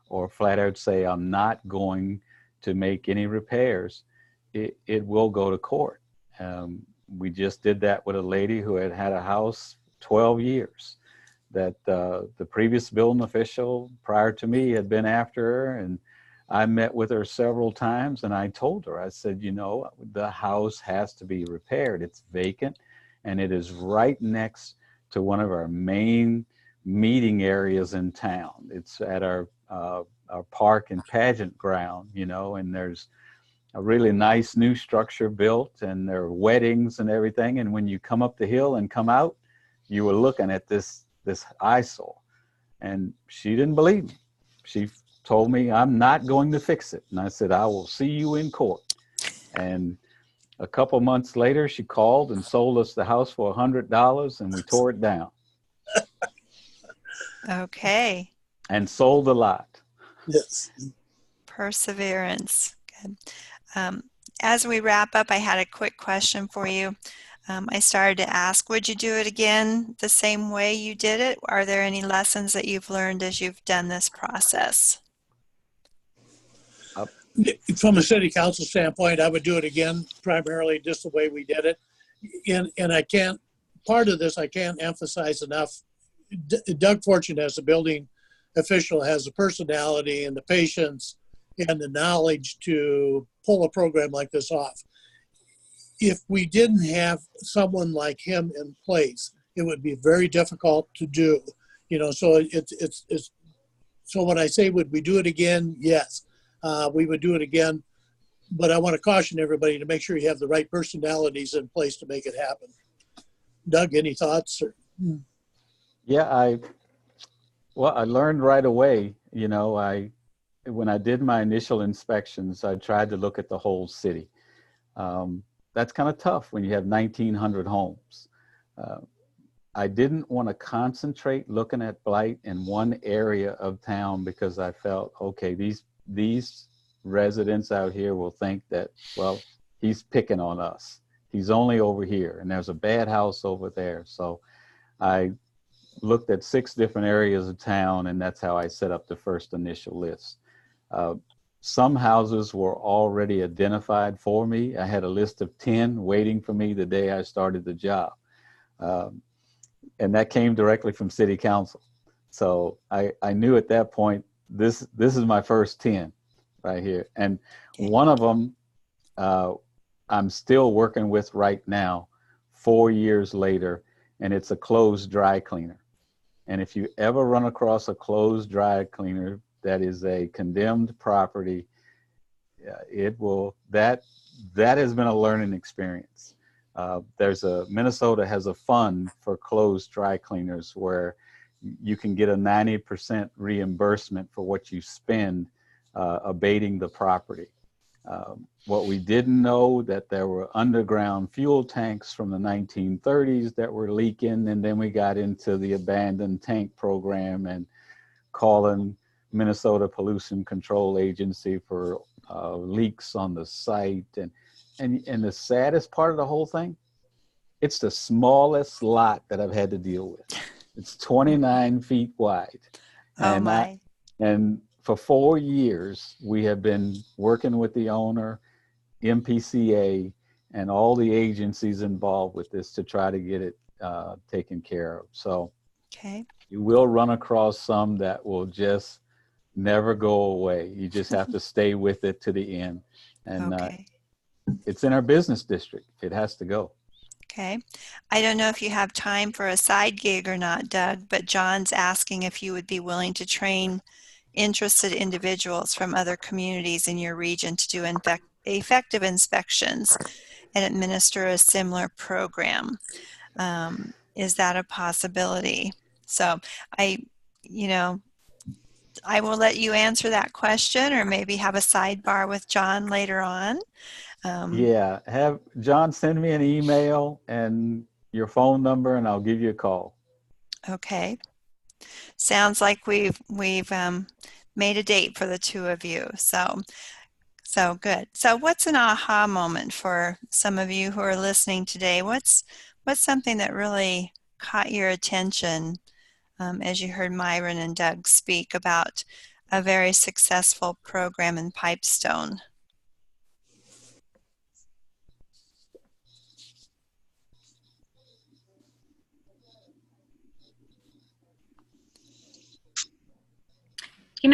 or flat out say, I'm not going to make any repairs, it will go to court. We just did that with a lady who had had a house 12 years. That the previous building official prior to me had been after her, and I met with her several times, and I told her, I said, the house has to be repaired. It's vacant, and it is right next to one of our main meeting areas in town. It's at our park and pageant ground, and there's a really nice new structure built, and there are weddings and everything. And when you come up the hill and come out, you were looking at this eyesore. And she didn't believe me. She told me, I'm not going to fix it. And I said, I will see you in court. And a couple months later, she called and sold us the house for $100, and we tore it down. Okay. And sold a lot. Yes. Perseverance. Good. As we wrap up, I had a quick question for you. I started to ask, would you do it again the same way you did it? Are there any lessons that you've learned as you've done this process? From a city council standpoint, I would do it again, primarily just the way we did it. And I can't emphasize enough, Doug Fortune as a building official has the personality and the patience and the knowledge to pull a program like this off. If we didn't have someone like him in place, it would be very difficult to do. So it's so when I say would we do it again, yes, we would do it again. But I want to caution everybody to make sure you have the right personalities in place to make it happen. Doug, any thoughts? Yeah, I learned right away. When I did my initial inspections, I tried to look at the whole city. That's kind of tough when you have 1,900 homes. I didn't want to concentrate looking at blight in one area of town because I felt, okay, these residents out here will think that, well, he's picking on us. He's only over here, and there's a bad house over there. So I looked at 6 different areas of town, and that's how I set up the first initial list. Some houses were already identified for me. I had a list of 10 waiting for me the day I started the job. And that came directly from city council. So I knew at that point, this is my first 10 right here. And one of them I'm still working with right now, 4 years later, and it's a closed dry cleaner. And if you ever run across a closed dry cleaner that is a condemned property, that has been a learning experience. Minnesota has a fund for closed dry cleaners where you can get a 90% reimbursement for what you spend abating the property. What we didn't know that there were underground fuel tanks from the 1930s that were leaking, and then we got into the abandoned tank program and calling Minnesota Pollution Control Agency for leaks on the site. And the saddest part of the whole thing, it's the smallest lot that I've had to deal with. It's 29 feet wide. Oh my. And for 4 years, we have been working with the owner, MPCA, and all the agencies involved with this to try to get it taken care of. So Okay. you will run across some that will just never go away. You just have to stay with it to the end. And Okay. it's in our business district. It has to go. Okay. I don't know if you have time for a side gig or not, Doug, but John's asking if you would be willing to train interested individuals from other communities in your region to do effective inspections and administer a similar program. Is that a possibility? So I will let you answer that question, or maybe have a sidebar with John later on. Yeah, have John send me an email and your phone number, and I'll give you a call. Okay. Sounds like we've made a date for the two of you. So good. So what's an aha moment for some of you who are listening today? What's something that really caught your attention as you heard Myron and Doug speak about a very successful program in Pipestone?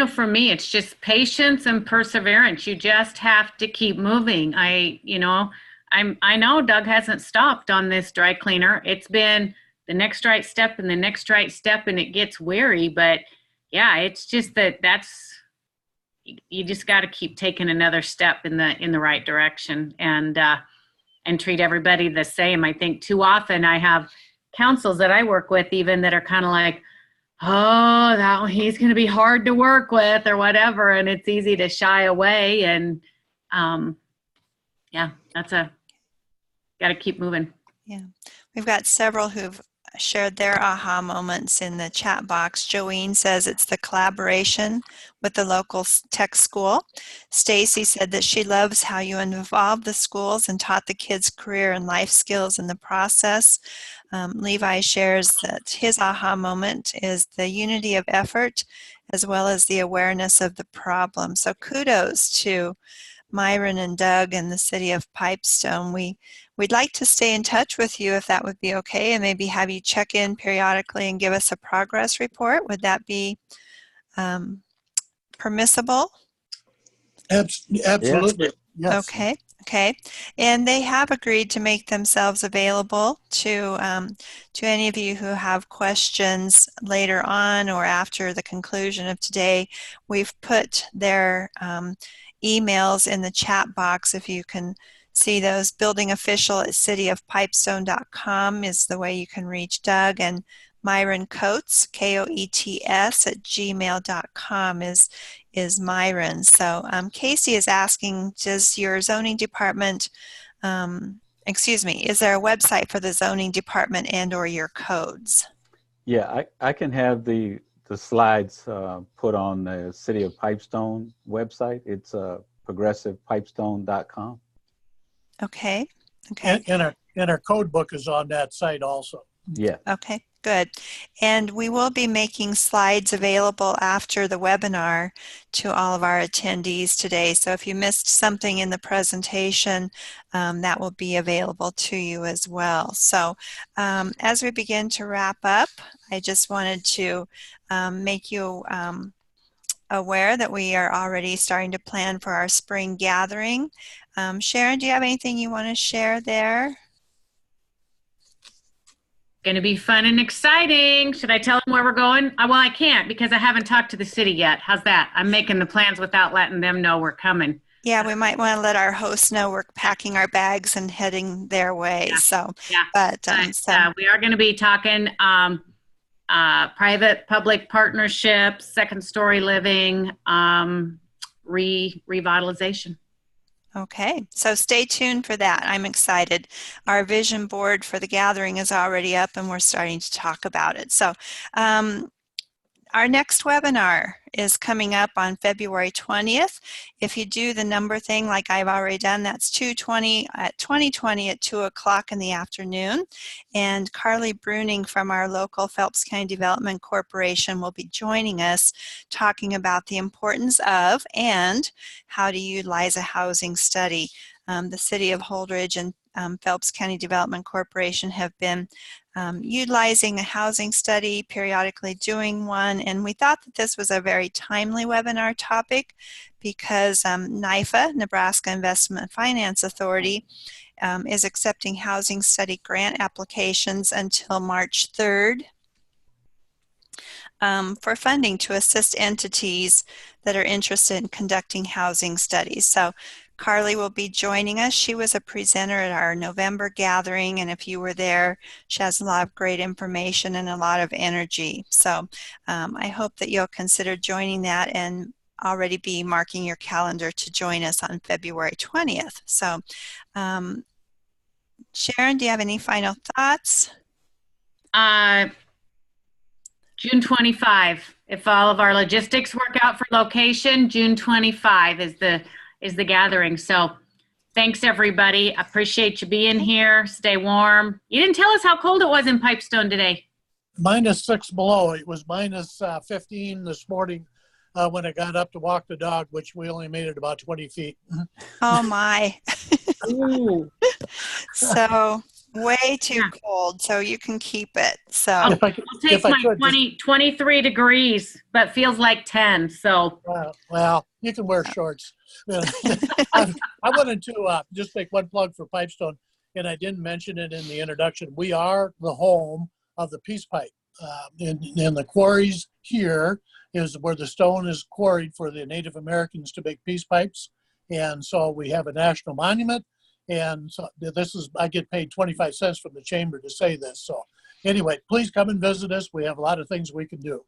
For me, it's just patience and perseverance. You just have to keep moving. I know Doug hasn't stopped on this dry cleaner. It's been the next right step and the next right step, and it gets weary. But yeah, it's just you just got to keep taking another step in the right direction, and treat everybody the same. I think too often I have councils that I work with even that are kind of like, oh, that one, he's going to be hard to work with or whatever. And it's easy to shy away. And yeah, got to keep moving. Yeah. We've got several who've shared their aha moments in the chat box. Joeen says it's the collaboration with the local tech school. Stacy said that she loves how you involved the schools and taught the kids career and life skills in the process. Levi shares that his aha moment is the unity of effort as well as the awareness of the problem. So kudos to Myron and Doug and the city of Pipestone. We'd like to stay in touch with you if that would be okay, and maybe have you check in periodically and give us a progress report. Would that be permissible? Absolutely. Yes. Okay. Okay, and they have agreed to make themselves available to any of you who have questions later on or after the conclusion of today. We've put their emails in the chat box if you can see those. buildingofficial@cityofpipestone.com is the way you can reach Doug, and Myron Coates, Koets @gmail.com is Myron. So Casey is asking, does your zoning department, is there a website for the zoning department and or your codes? Yeah, I can have the slides put on the City of Pipestone website. It's progressivepipestone.com. Okay. Okay. And our code book is on that site also. Yeah. Okay, good. And we will be making slides available after the webinar to all of our attendees today. So if you missed something in the presentation, that will be available to you as well. So as we begin to wrap up, I just wanted to make you aware that we are already starting to plan for our spring gathering. Sharon, do you have anything you want to share there? Going to be fun and exciting. Should I tell them where we're going? Well, I can't because I haven't talked to the city yet. How's that? I'm making the plans without letting them know we're coming. Yeah, we might want to let our hosts know we're packing our bags and heading their way. Yeah. So, yeah. But we are going to be talking private-public partnerships, second-story living, revitalization. Okay, so stay tuned for that. I'm excited. Our vision board for the gathering is already up and we're starting to talk about it. So our next webinar is coming up on February 20th. If you do the number thing like I've already done, that's 2020 at 2 o'clock in the afternoon. And Carly Bruning from our local Phelps County Development Corporation will be joining us talking about the importance of and how to utilize a housing study. The City of Holdridge and Phelps County Development Corporation have been utilizing a housing study, periodically doing one, and we thought that this was a very timely webinar topic because NIFA, Nebraska Investment Finance Authority, is accepting housing study grant applications until March 3rd for funding to assist entities that are interested in conducting housing studies. So Carly will be joining us. She was a presenter at our November gathering, and if you were there, she has a lot of great information and a lot of energy. So I hope that you'll consider joining that and already be marking your calendar to join us on February 20th. So Sharon, do you have any final thoughts? June 25. If all of our logistics work out for location, June 25 is the gathering. So thanks everybody. I appreciate you being here. Stay warm. You didn't tell us how cold it was in Pipestone today. -6 below. It was -15 this morning when I got up to walk the dog, which we only made it about 20 feet. Oh my. Ooh. So way too cold, so you can keep it. So I'll take my 23 degrees, but feels like 10. So well, you can wear shorts. I wanted to just make one plug for Pipestone, and I didn't mention it in the introduction. We are the home of the Peace Pipe. In the quarries here is where the stone is quarried for the Native Americans to make peace pipes, and so we have a national monument. And so I get paid 25 cents from the chamber to say this. So anyway, please come and visit us. We have a lot of things we can do.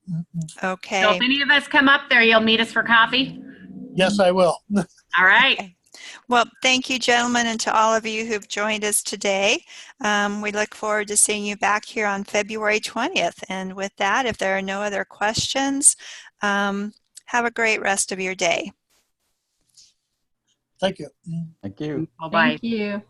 Okay. So if any of us come up there, you'll meet us for coffee? Yes, I will. All right. Okay. Well, thank you, gentlemen, and to all of you who've joined us today. We look forward to seeing you back here on February 20th. And with that, if there are no other questions, have a great rest of your day. Thank you. Thank you. Bye-bye. Thank you.